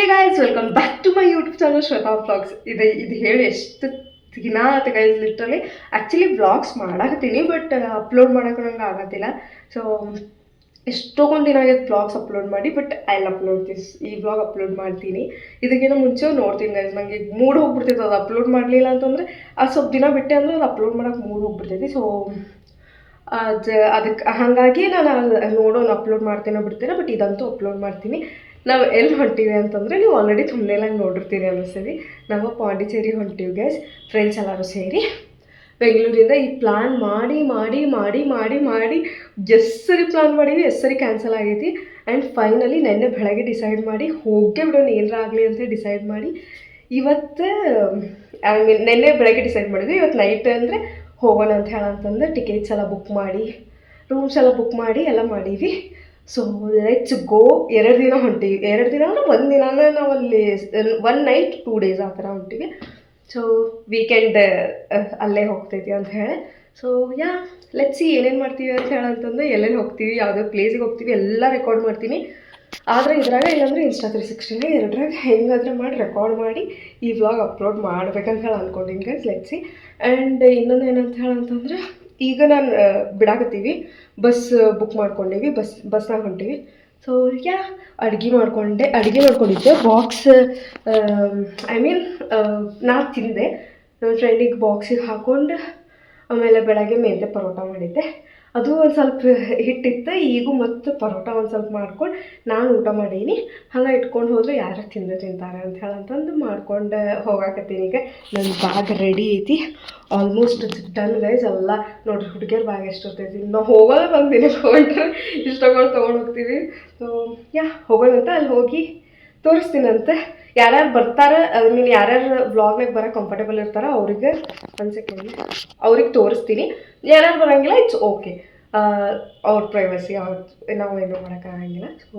Hey guys, welcome back to my YouTube channel Shweta vlogs. ಇದು ಹೇಳಿ ಎಷ್ಟು ದಿನ ಆಯ್ತು ಗೈಸ್. ಲಿಟ್ರಲಿ ಆ್ಯಕ್ಚುಲಿ ವ್ಲಾಗ್ಸ್ ಮಾಡಾಕತ್ತೀನಿ, ಬಟ್ ಅಪ್ಲೋಡ್ ಮಾಡೋಕೆ ನಂಗೆ ಆಗತ್ತಿಲ್ಲ. ಸೊ ಎಷ್ಟೊಂದು ದಿನ ಆಗೈತೆ ವ್ಲಾಗ್ಸ್ ಅಪ್ಲೋಡ್ ಮಾಡಿ, but I will upload this. ಈ ವ್ಲಾಗ್ ಅಪ್ಲೋಡ್ ಮಾಡ್ತೀನಿ. ಇದಕ್ಕಿಂತ ಮುಂಚೆ ನೋಡ್ತೀನಿ ಗೈಸ್, ನನಗೆ ಮೂಡ್ ಹೋಗ್ಬಿಡ್ತೈತೆ ಅದು ಅಪ್ಲೋಡ್ ಮಾಡಲಿಲ್ಲ ಅಂತಂದರೆ. ಅದು ಸ್ವಲ್ಪ ದಿನ ಬಿಟ್ಟೆ ಅಂದರೆ ಅದು ಅಪ್ಲೋಡ್ ಮಾಡೋಕೆ ಮೂಡ್ ಹೋಗ್ಬಿಡ್ತೈತಿ. ಸೊ ಅದಕ್ಕೆ ಹಾಗಾಗಿ ನಾನು ನೋಡೋಣ ಅಪ್ಲೋಡ್ ಮಾಡ್ತೀನೋ ಬಿಡ್ತೀನೋ, ಬಟ್ ಇದಂತೂ ಅಪ್ಲೋಡ್ ಮಾಡ್ತೀನಿ. ನಾವು ಎಲ್ಲಿ ಹೊಂಟೀವಿ ಅಂತಂದರೆ, ನೀವು ಆಲ್ರೆಡಿ ಥಂಬ್ನೇಲಾಗಿ ನೋಡಿರ್ತೀರಿ ಅನ್ನಿಸ್ತದೆ. ನಾವು ಪಾಂಡಿಚೇರಿ ಹೊಂಟೀವಿ ಗೈಸ್, ಫ್ರೆಂಡ್ಸ್ ಎಲ್ಲರೂ ಸೇರಿ ಬೆಂಗಳೂರಿಂದ. ಈ ಪ್ಲ್ಯಾನ್ ಮಾಡಿ ಮಾಡಿ ಮಾಡಿ ಮಾಡಿ ಮಾಡಿ ಎಷ್ಟು ಸರಿ ಪ್ಲ್ಯಾನ್ ಮಾಡೀವಿ, ಎಷ್ಟು ಸರಿ ಕ್ಯಾನ್ಸಲ್ ಆಗೈತಿ. ಆ್ಯಂಡ್ ಫೈನಲಿ ನೆನ್ನೆ ಬೆಳಗ್ಗೆ ಡಿಸೈಡ್ ಮಾಡಿ ಹೋಗೇ ಬಿಡೋಣ ಏನಾರ ಆಗಲಿ ಅಂತ ಡಿಸೈಡ್ ಮಾಡಿ ಇವತ್ತು, ಐ ಮೀನ್ ನೆನ್ನೆ ಬೆಳಗ್ಗೆ ಡಿಸೈಡ್ ಮಾಡಿದ್ವಿ. ಇವತ್ತು ನೈಟ್ ಅಂದರೆ ಹೋಗೋಣ ಅಂತ ಹೇಳಂತಂದು ಟಿಕೆಟ್ಸ್ ಎಲ್ಲ ಬುಕ್ ಮಾಡಿ, ರೂಮ್ಸ್ ಎಲ್ಲ ಬುಕ್ ಮಾಡಿ ಎಲ್ಲ ಮಾಡೀವಿ. ಸೊ ಲೆಟ್ಸ್ ಗೋ. 2 ದಿನ ಹೊಂಟೀವಿ. 2 ದಿನ ಅಂದರೆ 1 ದಿನಾನ ನಾವು ಅಲ್ಲಿ 1 ನೈಟ್ 2 ಡೇಸ್ ಆ ಥರ ಹೊಂಟೀವಿ. ಸೊ ವೀಕೆಂಡ್ ಅಲ್ಲೇ ಹೋಗ್ತೈತಿ ಅಂತ ಹೇಳಿ. ಸೊ ಲೆಟ್ಸ್ ಸಿ ಏನೇನು ಮಾಡ್ತೀವಿ ಅಂತ ಹೇಳಂತಂದು, ಎಲ್ಲೆಲ್ಲಿ ಹೋಗ್ತೀವಿ, ಯಾವುದೇ ಪ್ಲೇಸಿಗೆ ಹೋಗ್ತೀವಿ ಎಲ್ಲ ರೆಕಾರ್ಡ್ ಮಾಡ್ತೀನಿ. ಆದರೆ ಇದ್ರಾಗ ಇಲ್ಲಾಂದರೆ Insta 360 ಎರಡರಾಗ ಹೆಂಗಾದ್ರೆ ಮಾಡಿ ರೆಕಾರ್ಡ್ ಮಾಡಿ ಈ ವ್ಲಾಗ್ ಅಪ್ಲೋಡ್ ಮಾಡ್ಬೇಕಂತ ಹೇಳಿ ಅಂದ್ಕೊಂಡಿನಿ ಗೈಸ್. Let's see. ಆ್ಯಂಡ್ ಇನ್ನೊಂದು ಏನಂತ ಹೇಳಂತಂದ್ರೆ, ಈಗ ನಾನು ಬಿಡಾಕತ್ತೀವಿ, ಬಸ್ ಬುಕ್ ಮಾಡ್ಕೊಂಡೀವಿ, ಬಸ್ನಾಗ ಹೊಂಟೀವಿ. ಸೊ ಅಡುಗೆ ಮಾಡ್ಕೊಂಡಿದ್ದೆ. ಬಾಕ್ಸ್ ಐ ಮೀನ್ ನಾನು ತಿಂದೆ, ನನ್ನ ಫ್ರೆಂಡಿಗೆ ಬಾಕ್ಸಿಗೆ ಹಾಕ್ಕೊಂಡು. ಆಮೇಲೆ ಬೆಳಗ್ಗೆ ಮೆಂತೆ ಪರೋಟ ಮಾಡಿದ್ದೆ, ಅದು ಒಂದು ಸ್ವಲ್ಪ ಹಿಟ್ಟಿತ್ತು. ಈಗೂ ಮತ್ತು ಪರೋಟ ಒಂದು ಸ್ವಲ್ಪ ಮಾಡ್ಕೊಂಡು ನಾನು ಊಟ ಮಾಡೀನಿ. ಹಂಗೆ ಇಟ್ಕೊಂಡು ಹೋದರೆ ಯಾರು ತಿಂತಾರೆ ಅಂತ ಹೇಳಂತಂದು ಮಾಡ್ಕೊಂಡು ಹೋಗಾಕತ್ತೀನಿ. ಈಗ ನನ್ನ ಬ್ಯಾಗ್ ರೆಡಿ ಐತಿ, ಆಲ್ಮೋಸ್ಟ್ ಡನ್ ಗೈಸ್. ಎಲ್ಲ ನೋಡ್ರಿ, ಹುಡುಗಿಯರ ಬ್ಯಾಗ್ ಎಷ್ಟು ಇರ್ತೈತಿ. ನಾವು ಹೋಗೋದೇ ಒಂದು ದಿನ ತೊಗೊಂಡ್ರೆ ಇಷ್ಟೊಂದು ತೊಗೊಂಡು ಹೋಗ್ತೀವಿ. ಸೊ ಹೋಗೋಣ ಅಂತ ಅಲ್ಲಿ ಹೋಗಿ ತೋರಿಸ್ತೀನಂತೆ. ಯಾರ್ಯಾರು ಬರ್ತಾರೆ, ಐ ಮೀನ್ ಯಾರ್ಯಾರು ವ್ಲಾಗ್ನಾಗ ಬರೋಕೆ ಕಂಫರ್ಟೇಬಲ್ ಇರ್ತಾರೋ ಅವ್ರಿಗೆ ಒಂದು ಸೆಕೆಂಡ್ ಅವ್ರಿಗೆ ತೋರಿಸ್ತೀನಿ. ಯಾರ್ಯಾರು ಬರೋಂಗಿಲ್ಲ ಇಟ್ಸ್ ಓಕೆ, ಅವ್ರ ಪ್ರೈವಸಿ, ನಾವೇನು ಮಾಡೋಕ್ಕಾಗಂಗಿಲ್ಲ. ಸೊ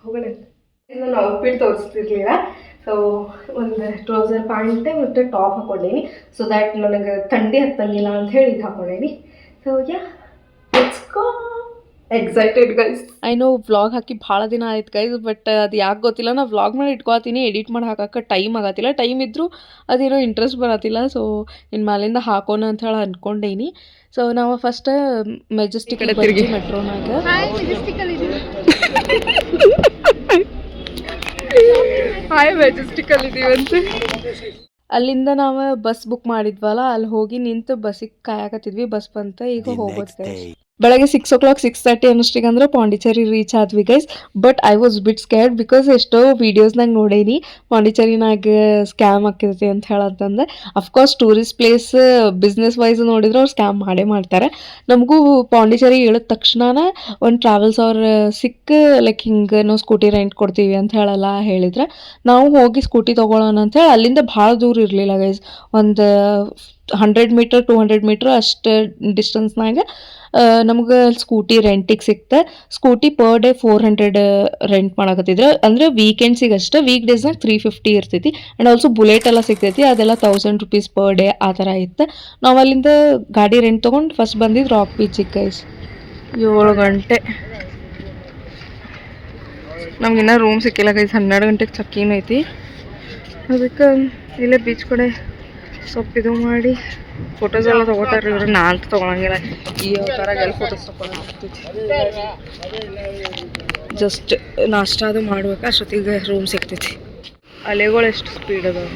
ಹೋಗೋಣ ಅಂತ. ನಾನು ಔಟ್ಫಿಟ್ ತೋರಿಸ್ತಿರ್ಲಿಲ್ಲ. ಸೊ ಒಂದು ಟ್ರೌಸರ್ ಪ್ಯಾಂಟ್ ಮತ್ತು ಟಾಪ್ ಹಾಕ್ಕೊಂಡೀನಿ, ಸೊ ದ್ಯಾಟ್ ನನಗೆ ಥಂಡಿ ಹತ್ತಂಗಿಲ್ಲ ಅಂತ ಹೇಳಿ ಇದು ಹಾಕ್ಕೊಂಡೀನಿ. So let's go. Excited guys. I know vlog ಹಾಕಿ ಭಾಳ ದಿನ ಆಯ್ತು ಗೈಸ್, ಬಟ್ ಅದು ಯಾಕೆ ಗೊತ್ತಿಲ್ಲ. ನಾ ವ್ಲಾಗ್ ಮಾಡಿ ಇಟ್ಕೊತೀನಿ, ಎಡಿಟ್ ಮಾಡಿ ಹಾಕಕ್ಕೆ ಟೈಮ್ ಆಗತ್ತಿಲ್ಲ. ಟೈಮ್ ಇದ್ದರೂ ಅದೇನೋ ಇಂಟ್ರೆಸ್ಟ್ ಬರತ್ತಿಲ್ಲ. ಸೊ ಇನ್ನು ಮೇಲಿಂದ ಹಾಕೋಣ ಅಂತ ಹೇಳಿ ಅಂದ್ಕೊಂಡೇನಿ. ಸೊ ನಾವು ಫಸ್ಟ್ ಮೆಜೆಸ್ಟಿಕ್ ತಿರುಗಿ ಮೆಟ್ರೋನಾಗ ಮೆಜೆಸ್ಟಿಕಲ್ಲಿ ಇದೀವಂತೆ. ಅಲ್ಲಿಂದ ನಾವು ಬಸ್ ಬುಕ್ ಮಾಡಿದ್ವಲ್ಲ, ಅಲ್ಲಿ ಹೋಗಿ ನಿಂತು ಬಸ್ಸಿಗೆ ಕಾಯಕತ್ತಿದ್ವಿ. ಬಸ್ ಬಂತ, ಈಗ ಹೋಗೋದು ಗೈಸ್. ಬೆಳಗ್ಗೆ 6 o'clock 6:30 ಅನ್ನೋಷ್ಟಿಗೆ ಅಂದ್ರೆ ಪಾಂಡಿಚೇರಿ ರೀಚ್ ಆದ್ವಿ guys. But I was bit scared, because ಎಷ್ಟೋ ವೀಡಿಯೋಸ್ನಾಗ ನೋಡೇನಿ ಪಾಂಡಿಚೇರಿನಾಗ ಸ್ಕ್ಯಾಮ್ ಆಗ್ತೈತಿ ಅಂತ ಹೇಳಂತಂದು. Of course tourist place business wise ನೋಡಿದ್ರೆ ಅವ್ರು ಸ್ಕ್ಯಾಮ್ ಮಾಡೇ ಮಾಡ್ತಾರೆ. ನಮಗೂ ಪಾಂಡಿಚೇರಿ ಹೇಳಿದ ತಕ್ಷಣ ಒಂದು ಟ್ರಾವೆಲ್ಸ್ ಅವ್ರು ಲೈಕ್ ಹಿಂಗೆ ನಾವು ಸ್ಕೂಟಿ ರೆಂಟ್ ಕೊಡ್ತೀವಿ ಅಂತ ಹೇಳಲ್ಲ ಹೇಳಿದ್ರೆ, ನಾವು ಹೋಗಿ ಸ್ಕೂಟಿ ತೊಗೊಳ್ಳೋಣ ಅಂತ ಹೇಳಿ ಅಲ್ಲಿಂದ ಭಾಳ ದೂರ ಇರಲಿಲ್ಲ ಗೈಸ್. ಒಂದು 100 ಮೀಟರ್ 200 ಮೀಟ್ರ್ ಅಷ್ಟು ಡಿಸ್ಟೆನ್ಸ್ನಾಗ ನಮ್ಗೆ ಸ್ಕೂಟಿ ರೆಂಟಿಗೆ ಸಿಕ್ತೆ. ಸ್ಕೂಟಿ ಪರ್ ಡೇ 400 ರೆಂಟ್ ಮಾಡಕತ್ತಿದ್ರೆ, ಅಂದರೆ ವೀಕೆಂಡ್ಸಿಗೆ ಅಷ್ಟೇ. ವೀಕ್ ಡೇಸ್ನಾಗ 350 ಇರ್ತೈತಿ. ಆ್ಯಂಡ್ ಆಲ್ಸೋ ಬುಲೆಟ್ ಎಲ್ಲ ಸಿಗ್ತೈತಿ, ಅದೆಲ್ಲ 1000 rupees ಪರ್ ಡೇ ಆ ಥರ ಇತ್ತು. ನಾವು ಅಲ್ಲಿಂದ ಗಾಡಿ ರೆಂಟ್ ತೊಗೊಂಡು ಫಸ್ಟ್ ಬಂದಿದ್ದು ರಾಕ್ ಬೀಚಿಗೆ ಗೈಸ್. 7 ಗಂಟೆ ನಮಗಿನ್ನ ರೂಮ್ ಸಿಕ್ಕಿಲ್ಲ ಗೈಸ್. 12 ಗಂಟೆಗೆ ಚೆಕ್ಕಿಂಗ್ ಐತಿ. ಅದಕ್ಕೆ ಇಲ್ಲೇ ಬೀಚ್ ಕಡೆ ಸ್ವಲ್ಪ ಇದು ಮಾಡಿ ಫೋಟೋಸ್ ಎಲ್ಲ ತೊಗೋತಾರೆ ಇವರು. ನಾನು ತೊಗೊಳಂಗಿಲ್ಲ ಈ ಥರ ಎಲ್ಲ ಫೋಟೋಸ್ ತೊಗೊಳಕ್ಕಾಗ್ತೈತಿ. ಜಸ್ಟ್ ನಾಷ್ಟ ಅದು ಮಾಡ್ಬೇಕು, ಅಷ್ಟೊತ್ತಿಗೆ ರೂಮ್ ಸಿಗ್ತೈತಿ. ಅಲೆಗಳು ಎಷ್ಟು ಸ್ಪೀಡ್ ಅದಾವ.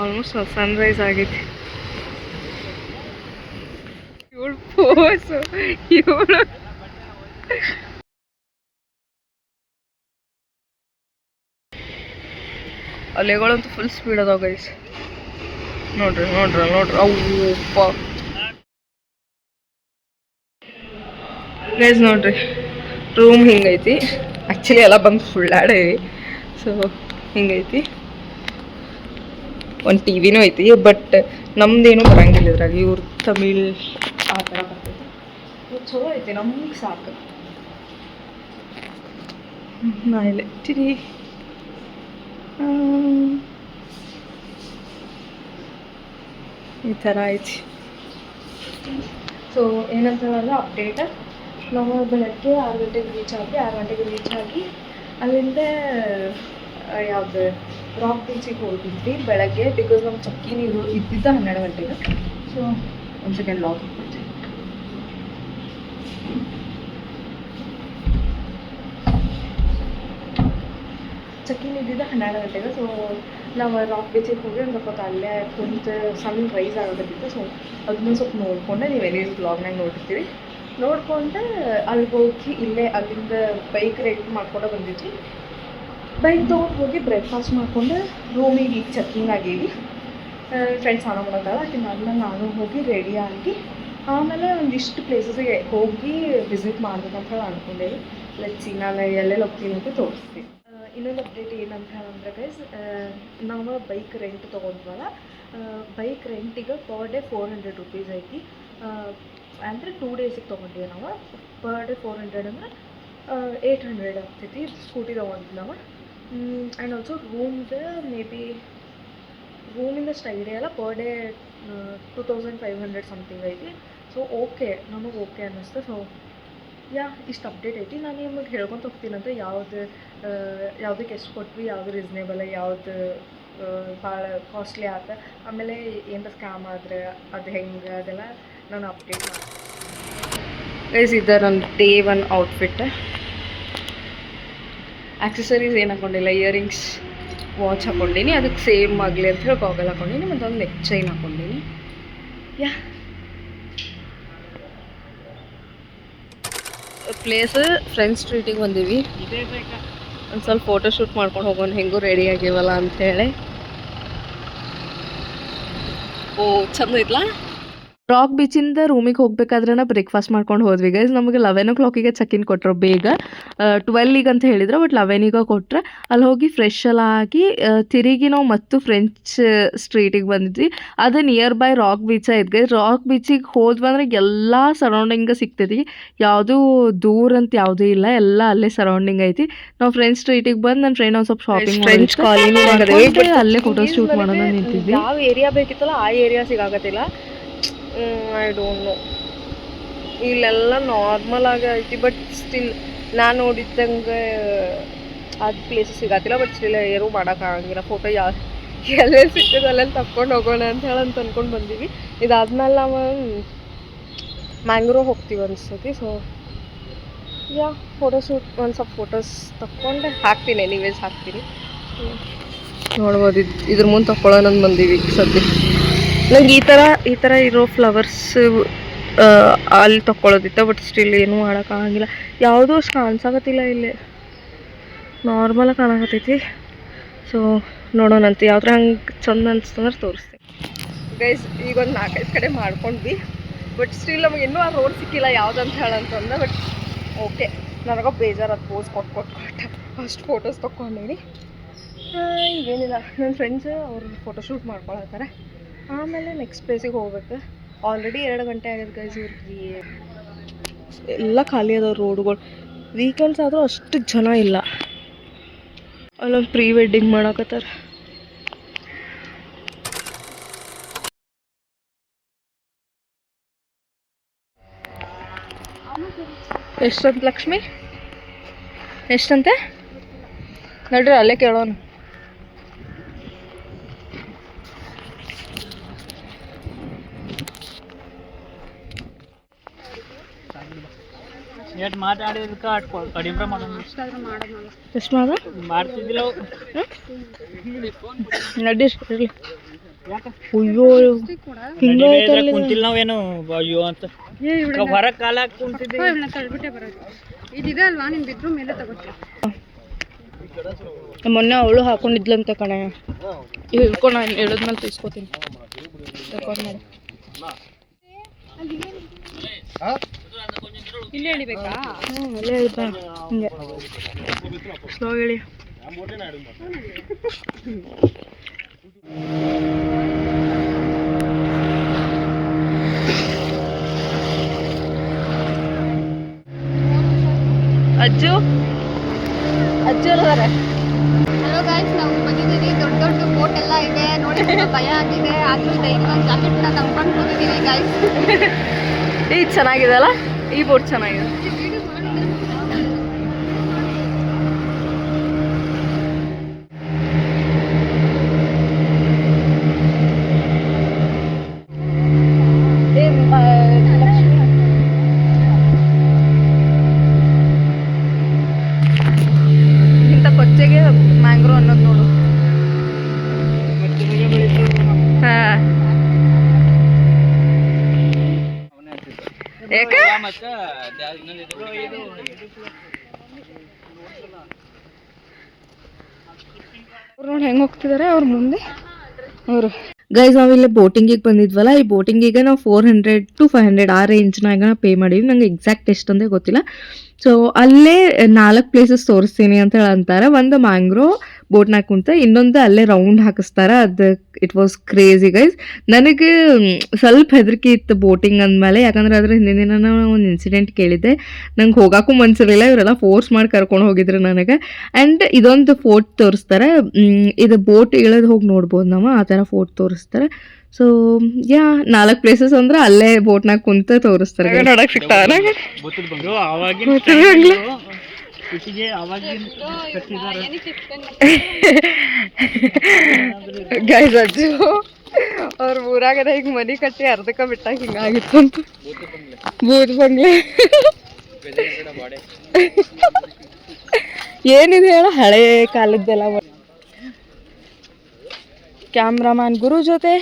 ಆಲ್ಮೋಸ್ಟ್ ಸನ್ರೈಸ್ ಆಗೈತಿ. ಇವಳು ಪೋಸು, ಇವಳು ಅಲೆಗಳಂತೂ ಫುಲ್ ಸ್ಪೀಡ್ ಅದಾವ ಗೈಸ್. ನೋಡ್ರಿ ಅವ್ಪ ಗೈಸ್. ನೋಡ್ರಿ ರೂಮ್ ಹಿಂಗೈತಿ. ಆ್ಯಕ್ಚುಲಿ ಎಲ್ಲ ಬಂದು ಫುಲ್ ಆಡೇವಿ. ಸೊ ಹಿಂಗೈತಿ. ಒಂದು ಟಿವಿನೂ ಐತಿ, ಬಟ್ ನಮ್ದೇನು ಬರಂಗಿಲ್ಲ ಇದ್ರಾಗ. ಇವ್ರ ತಮಿಳ್ ಆ ಥರ ಬರ್ತೈತಿ. ಚಲೋ ಐತಿ, ನಮ್ಗೆ ಸಾಕು. ನಾ ಇಲ್ಲೇ ತಿರಿ ಈ ಥರ ಐತಿ. ಸೊ ಏನಂತ ಹೇಳಿದ್ರೆ ಅಪ್ಡೇಟ್ ನಾವು ಬೆಳಗ್ಗೆ 6 ಗಂಟೆಗೆ ರೀಚ್ ಆದ್ವಿ. 6 ಗಂಟೆಗೆ ರೀಚ್ ಆಗಿ ಅಲ್ಲಿಂದ ಯಾವುದು ರಾಕ್ ಬೀಚಿಗೆ ಹೋಗಿದ್ವಿ ಬೆಳಗ್ಗೆ. ಬಿಕಾಸ್ ನಮ್ಮ ಚಕ್ಕಿ ನೀರು ಇದ್ದಿದ್ದ 12 ಗಂಟೆಗೆ. ಸೊ ಒಂದು ಸೆಕೆಂಡ್ ಲಾಗ್ ಚಕ್ಕಿ ಇದ್ದಿದ್ದ 12 ಗಂಟೆಗೆ. ಸೊ ನಾವು ರಾಕ್ ಬೀಚಿಗೆ ಹೋಗಿ ಒಂದು ಸ್ವಲ್ಪ ಅಲ್ಲೇ ಕುಂತು ಸನ್ ರೈಸ್ ಆಗೋದಿತ್ತು. ಸೊ ಅದನ್ನ ಸ್ವಲ್ಪ ನೋಡಿಕೊಂಡೆ, ನೀವು ಎಲ್ಲಿ ಬ್ಲಾಗ್ನಾಗ ನೋಡಿರ್ತೀರಿ. ನೋಡಿಕೊಂಡೆ ಅಲ್ಲಿ ಹೋಗಿ ಇಲ್ಲೇ ಅಲ್ಲಿಂದ ಬೈಕ್ ರೆಂಟ್ ಮಾಡ್ಕೊಂಡು ಬಂದಿದ್ವಿ. ಬೈಕ್ ತೊಗೊಂಡು ಹೋಗಿ ಬ್ರೇಕ್ಫಾಸ್ಟ್ ಮಾಡಿಕೊಂಡು ರೂಮಿಗೆ ಈಗ ಚೆಕ್ಕಿಂಗ್ ಆಗೀವಿ. ಫ್ರೆಂಡ್ಸ್ ಸ್ನಾನ ಮಾಡೋದಲ್ಲ ಆದ್ಮೇಲೆ ನಾನು ಹೋಗಿ ರೆಡಿ ಆಗಿ ಆಮೇಲೆ ಒಂದಿಷ್ಟು ಪ್ಲೇಸಸ್ಗೆ ಹೋಗಿ ವಿಸಿಟ್ ಮಾಡ್ಬೇಕಂತ ಹೇಳಿ ಅಂದ್ಕೊಂಡೇವಿ. ಲೆಟ್ಸಿ ನಾನು ಎಲ್ಲೆಲ್ಲಿ ಹೋಗ್ತೀನಿ ಅಂತ ತೋರಿಸ್ತೀನಿ. ಇನ್ನೊಂದು ಅಪ್ಡೇಟ್ ಏನಂತ ಹೇಳಂದ್ರೆ ಗೈಸ್, ನಾವು ಬೈಕ್ ರೆಂಟ್ ತೊಗೊಂಡ್ವಲ್ಲ, ಬೈಕ್ ರೆಂಟಿಗೆ ಪರ್ ಡೇ 400 ರೂಪೀಸ್ ಐತಿ. ಅಂದರೆ 2 ಡೇಸಿಗೆ ತೊಗೊಂಡಿವಿ ನಾವು. ಪರ್ ಡೇ 400 ಅಂದ್ರೆ 800 ಆಗ್ತೈತಿ. ಸ್ಕೂಟಿ ತೊಗೊಂಡ್ವಿ ನಾವು. ಆ್ಯಂಡ್ ಆಲ್ಸೋ ರೂಮ್ದು ಮೇ ಬಿ ರೂಮಿಂದ ಅಷ್ಟು ಐಡಿಯಾ ಅಲ್ಲ, ಪರ್ ಡೇ 2500 ಸಮಥಿಂಗ್ ಐತಿ. ಸೊ ಓಕೆ, ನಮಗೆ ಓಕೆ ಅನ್ನಿಸ್ತು. ಸೊ ಇಷ್ಟು ಅಪ್ಡೇಟ್ ಐತಿ. ನಾನು ನಿಮಗೆ ಹೇಳ್ಕೊತ ಹೋಗ್ತೀನಂತ ಯಾವುದಕ್ಕೆ ಎಷ್ಟು ಕೊಟ್ವಿ, ಯಾವುದು ರೀಸ್ನೇಬಲ್, ಯಾವುದು ಭಾಳ ಕಾಸ್ಟ್ಲಿ ಆತ, ಆಮೇಲೆ ಏನಾರ ಸ್ಕ್ಯಾಮ್ ಆದರೆ ಅದು ಹೆಂಗೆ ಅದೆಲ್ಲ ನಾನು ಅಪ್ಡೇಟ್ ಮಾಡ್ತೀನಿ ಗೈಸ್. ಇದು ನನ್ನ ಡೇ 1 ಔಟ್ಫಿಟ್. ಆಕ್ಸೆಸರೀಸ್ ಏನು ಹಾಕ್ಕೊಂಡಿಲ್ಲ, ಇಯರಿಂಗ್ಸ್, ವಾಚ್ ಹಾಕ್ಕೊಂಡೀನಿ, ಅದಕ್ಕೆ ಸೇಮ್ ಆಗಲಿ ಅಂತ ಹೇಳಿ ಗಾಗಲ್ ಹಾಕ್ಕೊಂಡೀನಿ, ಮತ್ತು ಒಂದು ನೆಕ್ ಚೈನ್ ಹಾಕ್ಕೊಂಡೀನಿ. ಪ್ಲೇಸ್ ಫ್ರೆಂಡ್ಸ್ ಸ್ಟ್ರೀಟಿಗೆ ಬಂದೀವಿ. ಒಂದು ಸ್ವಲ್ಪ ಫೋಟೋ ಶೂಟ್ ಮಾಡ್ಕೊಂಡು ಹೋಗೋಣ, ಹೆಂಗೂ ರೆಡಿ ಆಗಿವಲ್ಲ ಅಂಥೇಳಿ. ಓ ಚಂದ ಐತ್ಲಾ. ರಾಕ್ ಬೀಚಿಂದ ರೂಮಿಗೆ ಹೋಗ್ಬೇಕಾದ್ರೆ ಬ್ರೇಕ್ಫಾಸ್ಟ್ ಮಾಡ್ಕೊಂಡು ಹೋದ್ವಿ ಗೈಸ್. ನಮಗೆ 11 o'clock ಚೆಕ್-ಇನ್ ಕೊಟ್ಟರು ಬೇಗ. 12 ಅಂತ ಹೇಳಿದ್ರು, ಬಟ್ 11 ಕೊಟ್ಟರೆ ಅಲ್ಲಿ ಹೋಗಿ ಫ್ರೆಶ್ ಎಲ್ಲ ಆಗಿ ತಿರುಗಿ ನಾವು ಮತ್ತು ಫ್ರೆಂಚ್ ಸ್ಟ್ರೀಟಿಗೆ ಬಂದಿದ್ವಿ. ಅದು ನಿಯರ್ ಬೈ ರಾಕ್ ಬೀಚ್ ಐತೆ ಗೈಸ್. ರಾಕ್ ಬೀಚಿಗೆ ಹೋದ್ವಂದ್ರೆ ಎಲ್ಲ ಸರೌಂಡಿಂಗ್ ಸಿಗ್ತೈತಿ, ಯಾವುದೂ ದೂರ ಅಂತ ಯಾವುದೂ ಇಲ್ಲ, ಎಲ್ಲ ಅಲ್ಲೇ ಸರೌಂಡಿಂಗ್ ಐತಿ. ನಾವು ಫ್ರೆಂಚ್ ಸ್ಟ್ರೀಟಿಗೆ ಬಂದು ನನ್ನ ಫ್ರೆಂಡ್ ಒಂದು ಸ್ವಲ್ಪ ಶಾಪಿಂಗ್ ಫ್ರೆಂಚ್ ಕಾಲೋನಿ ಅಲ್ಲೇ ಫೋಟೋ ಶೂಟ್ ಮಾಡೋಣ ನಿಂತಿದ್ವಿ. ಯಾವ ಏರಿಯಾ ಬೇಕಿತ್ತಲ್ಲ ಆ ಏರಿಯಾ ಸಿಗಾಕತ್ತಿಲ್ಲ. ಐ ಡೋಂಟ್ ನೋ, ಇಲ್ಲೆಲ್ಲ ನಾರ್ಮಲ್ ಆಗಿ ಐತಿ, ಬಟ್ ಸ್ಟಿಲ್ ನಾನು ನೋಡಿದ್ದಂಗೆ ಅದು ಪ್ಲೇಸಸ್ ಸಿಗತ್ತಿಲ್ಲ. ಬಟ್ ಸ್ಟಿಲ್ ಏನೂ ಮಾಡೋಕ್ಕಾಗಂಗಿಲ್ಲ. ಫೋಟೋ ಎಲ್ಲೆಲ್ಲಿ ಸಿಗ್ತದೆ ಅಲ್ಲೆಲ್ಲಿ ತಕ್ಕೊಂಡು ಹೋಗೋಣ ಅಂತ ಹೇಳಿ ಅಂದ್ಕೊಂಡು ಬಂದೀವಿ. ಇದಾದ್ಮೇಲೆ ನಾವು ಮ್ಯಾಂಗ್ರೋವ್ ಹೋಗ್ತೀವಿ ಅನಿಸ್ತೈತಿ. ಸೊ ಫೋಟೋ ಶೂಟ್ ಒಂದು ಸ್ವಲ್ಪ ಫೋಟೋಸ್ ತಕ್ಕೊಂಡು ಹಾಕ್ತೀನಿ, ಎನಿವೇಸ್ ಹಾಕ್ತೀನಿ. ನೋಡ್ಬೋದು, ಇದ್ರ ಮುಂದೆ ತಗೊಳ್ಳೋಣ ಬಂದೀವಿ ಸದ್ಯ. ನಂಗೆ ಈ ಥರ ಇರೋ ಫ್ಲವರ್ಸ್ ಅಲ್ಲಿ ತೊಗೊಳೋದಿತ್ತು, ಬಟ್ ಸ್ಟಿಲ್ ಏನೂ ಮಾಡೋಕ್ಕಾಗಂಗಿಲ್ಲ. ಯಾವುದೂ ಅಷ್ಟು ಕಾಣಿಸಾಕತ್ತಿಲ್ಲ ಇಲ್ಲಿ, ನಾರ್ಮಲಾಗಿ ಕಾಣಕತ್ತೈತಿ. ಸೊ ನೋಡೋಣಂತ, ಯಾವ್ದ್ರ ಹಂಗೆ ಚಂದ ಅನ್ಸ್ತಂದ್ರೆ ತೋರಿಸ್ತೀನಿ ಗೈಸ್. ಈಗ ಒಂದು 4-5 ಕಡೆ ಮಾಡ್ಕೊಂಡ್ವಿ, ಬಟ್ ಸ್ಟಿಲ್ ನಮಗೆ ಇನ್ನೂ ಆ ರೋಡ್ ಸಿಕ್ಕಿಲ್ಲ ಯಾವುದಂತ ಹೇಳಂತಂದ. ಬಟ್ ಓಕೆ, ನನಗೆ ಬೇಜಾರು ಪೋಸ್ ಕೊಟ್ಟು ಅಷ್ಟು ಫೋಟೋಸ್ ತೊಗೊಂಡೀನಿ. ಈಗೇನಿಲ್ಲ, ನನ್ನ ಫ್ರೆಂಡ್ಸ್ ಅವರು ಫೋಟೋ ಶೂಟ್ ಮಾಡ್ಕೊಳತ್ತಾರೆ. ಆಮೇಲೆ ನೆಕ್ಸ್ಟ್ ಪ್ಲೇಸಿಗೆ ಹೋಗ್ಬೇಕು. ಆಲ್ರೆಡಿ 2 ಗಂಟೆ ಆಗಿದೆ ಗೈಸ್. ಇವ್ರಿಗೆ ಎಲ್ಲ ಖಾಲಿ ಅದಾವ ರೋಡ್ಗಳು. ವೀಕೆಂಡ್ಸ್ ಆದರೂ ಅಷ್ಟು ಜನ ಇಲ್ಲ. ಅಲ್ಲೊಂದು ಪ್ರೀ ವೆಡ್ಡಿಂಗ್ ಮಾಡಕತ್ತಾರ. ಎಷ್ಟಂತ ಲಕ್ಷ್ಮಿ, ಎಷ್ಟಂತೆ ನೋಡ್ರಿ, ಅಲ್ಲೇ ಕೇಳೋಣ. ಎಷ್ಟು ಮಾತಾಡಿದಕ್ಕೆ ಕಡಿಮೆ ಮಾಡೋಣ. ಎಷ್ಟು ಮಾಡ ಮಾಡ್ತಿದ್ದಿಲ್ಲ ನಡ್ಡಿ ಇರಲಿ. ಅಯ್ಯೋ ಕುಂತಿಲ್ಲ ನಾವೇನು ಅಯ್ಯೋ ಅಂತ ಹೊರಗೆ ಕಾಲ ಕುಂತಿದ್ದೀವಿ. ಇದಿದೆ ಅಲ್ವಾ, ನಿಮ್ ಬಿದ್ರು ಮೇಲೆ ತಗೋತೀವಿ. ಮೊನ್ನೆ ಅವಳು ಹಾಕೊಂಡಿದ್ಲಂತೆ ಕಣೆ, ಹಿಡ್ಕೊಂಡು ನಾನು ಹೇಳಿದ್ಮೇಲೆ ತಿಸ್ಕೋತೀನಿ. ತಗೊಂಡು ಮಾಡಿ ಇಲ್ಲಿ ಹೇಳಿಬೇಕಾ? ಅಲ್ಲೇ ಹೇಳ್ಬಾ, ಹಿಂಗೆ ಸ್ಲೋ ಹೇಳಿ. ಅಜ್ಜು ಅದಾರೆ. ಹಲೋ ಗೈಸ್, ನಾವು ಬಂದಿದ್ದೀವಿ. ದೊಡ್ಡ ದೊಡ್ಡ ಬೋಟ್ ಎಲ್ಲ ಇದೆ ನೋಡಿ, ಭಯ ಆಗಿದೆ. ಆದ್ರೂ ಇನ್ನೊಂದು ಜಾಕೆಟ್ ತಂದ್ಕೊಂಡು ಹೋಗಿದ್ದೀವಿ ಗೈಸ್. ಈಗ ಚೆನ್ನಾಗಿದೆ ಅಲ್ಲ. ಈ ಬೋಟ್ ಚೆನ್ನಾಗಿದೆ. ಇಂಥ ಕೊಚ್ಚೆಗೆ ಮ್ಯಾಂಗ್ರೋ ಅನ್ನೋದು ನೋಡು. ಯಾಕೆ ಅವ್ರು ನೋಡಿ ಹೆಂಗೆ ಹೋಗ್ತಿದ್ದಾರೆ ಅವ್ರ ಮುಂದೆ ಅವರು. ಗೈಸ್ ನಾವಿಲ್ಲಿ ಬೋಟಿಂಗಿಗೆ ಬಂದಿದ್ವಲ್ಲ, ಈ ಬೋಟಿಂಗಿಗೆ ನಾವು 400 to 500 ಆ ರೇಂಜ್ನಾಗ ಪೇ ಮಾಡಿದ್ವಿ. ನಂಗೆ ಎಕ್ಸಾಕ್ಟ್ ಎಷ್ಟು ಅಂದೇ ಗೊತ್ತಿಲ್ಲ. ಸೊ ಅಲ್ಲೇ 4 ಪ್ಲೇಸಸ್ ತೋರಿಸ್ತೀನಿ ಅಂತ ಹೇಳಿ ಅಂತಾರೆ. ಒಂದು ಮ್ಯಾಂಗ್ರೋ ಬೋಟ್ನಾಗ ಕುಂತ, ಇನ್ನೊಂದು ಅಲ್ಲೇ ರೌಂಡ್ ಹಾಕಿಸ್ತಾರೆ. ಅದು ಇಟ್ ವಾಸ್ ಕ್ರೇಜಿ ಗೈಸ್. ನನಗೆ ಸ್ವಲ್ಪ ಹೆದರಿಕೆ ಇತ್ತು ಬೋಟಿಂಗ್ ಅಂದಮೇಲೆ, ಯಾಕಂದ್ರೆ ಅದ್ರ ಹಿಂದಿನ ದಿನ ನಾನು ಒಂದು ಇನ್ಸಿಡೆಂಟ್ ಕೇಳಿದ್ದೆ. ನಂಗೆ ಹೋಗೋಕ್ಕೂ ಮನ್ಸಿರಲಿಲ್ಲ, ಇವರೆಲ್ಲ ಫೋರ್ಸ್ ಮಾಡಿ ಕರ್ಕೊಂಡು ಹೋಗಿದ್ರು ನನಗೆ. ಆ್ಯಂಡ್ ಇದೊಂದು ಫೋರ್ಟ್ ತೋರಿಸ್ತಾರೆ. ಇದು ಬೋಟ್ ಇಳಿದು ಹೋಗಿ ನೋಡ್ಬೋದು ನಾವು, ಆ ಥರ ಫೋರ್ಟ್ ತೋರಿಸ್ತಾರೆ. ಸೊ ಯಾ 4 ಪ್ಲೇಸಸ್ ಅಂದ್ರೆ ಅಲ್ಲೇ ಬೋಟ್ನಾಗ ಕುಂತ ತೋರಿಸ್ತಾರೆ. ನೋಡಕ್ ಸಿಗ್ತಾವ ಗೈಸ್ ಅಜ್ಜು ಅವ್ರ ಊರಾಗದ ಈಗ ಮನಿ ಕಟ್ಟಿ ಅರ್ಧಕ್ಕ ಬಿಟ್ಟಾಗ ಹಿಂಗಾಗಿತ್ತು ಅಂತ. ಬೂತ್ ಬಂಗ್ಲೆ ಏನಿದೆ ಹೇಳ, ಹಳೆ ಕಾಲದ್ದೆಲ್ಲ. ಕ್ಯಾಮ್ರಾಮನ್ ಗುರು ಜೊತೆ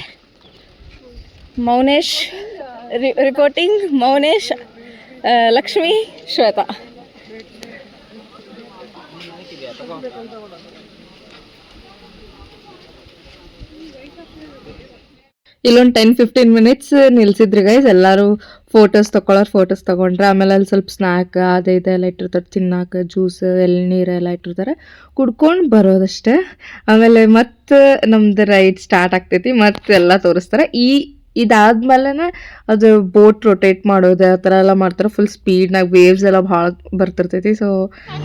ಮೌನೇಶ್ ರಿಪೋರ್ಟಿಂಗ್. ಮೌನೇಶ್, ಲಕ್ಷ್ಮಿ, ಶ್ವೇತಾ. ಇಲ್ಲೊಂದು 10-15 ಮಿನಿಟ್ಸ್ ನಿಲ್ಸಿದ್ರಿ ಗೈಸ್. ಎಲ್ಲರೂ ಫೋಟೋಸ್ ತಗೊಂಡ್ರೆ. ಆಮೇಲೆ ಅಲ್ಲಿ ಸ್ವಲ್ಪ ಸ್ನ್ಯಾಕ್ ಅದೇ ಇದೆಲ್ಲ ಇಟ್ಟಿರ್ತಾರೆ, ತಿನ್ನಾಕ ಜ್ಯೂಸ್, ಎಳ್ನೀರು ಎಲ್ಲ ಇಟ್ಟಿರ್ತಾರೆ, ಕುಡ್ಕೊಂಡು ಬರೋದಷ್ಟೇ. ಆಮೇಲೆ ಮತ್ತೆ ನಮ್ದು ರೈಡ್ ಸ್ಟಾರ್ಟ್ ಆಗ್ತೈತಿ, ಮತ್ತೆ ಎಲ್ಲ ತೋರಿಸ್ತಾರೆ. ಇದಾದ್ಮೇಲೆ ಅದು ಬೋಟ್ ರೊಟೇಟ್ ಮಾಡೋದು ಆ ಥರ ಎಲ್ಲ ಮಾಡ್ತಾರೆ. ಫುಲ್ ಸ್ಪೀಡ್ನಾಗ ವೇವ್ಸ್ ಎಲ್ಲ ಭಾಳ ಬರ್ತಿರ್ತೈತಿ. ಸೊ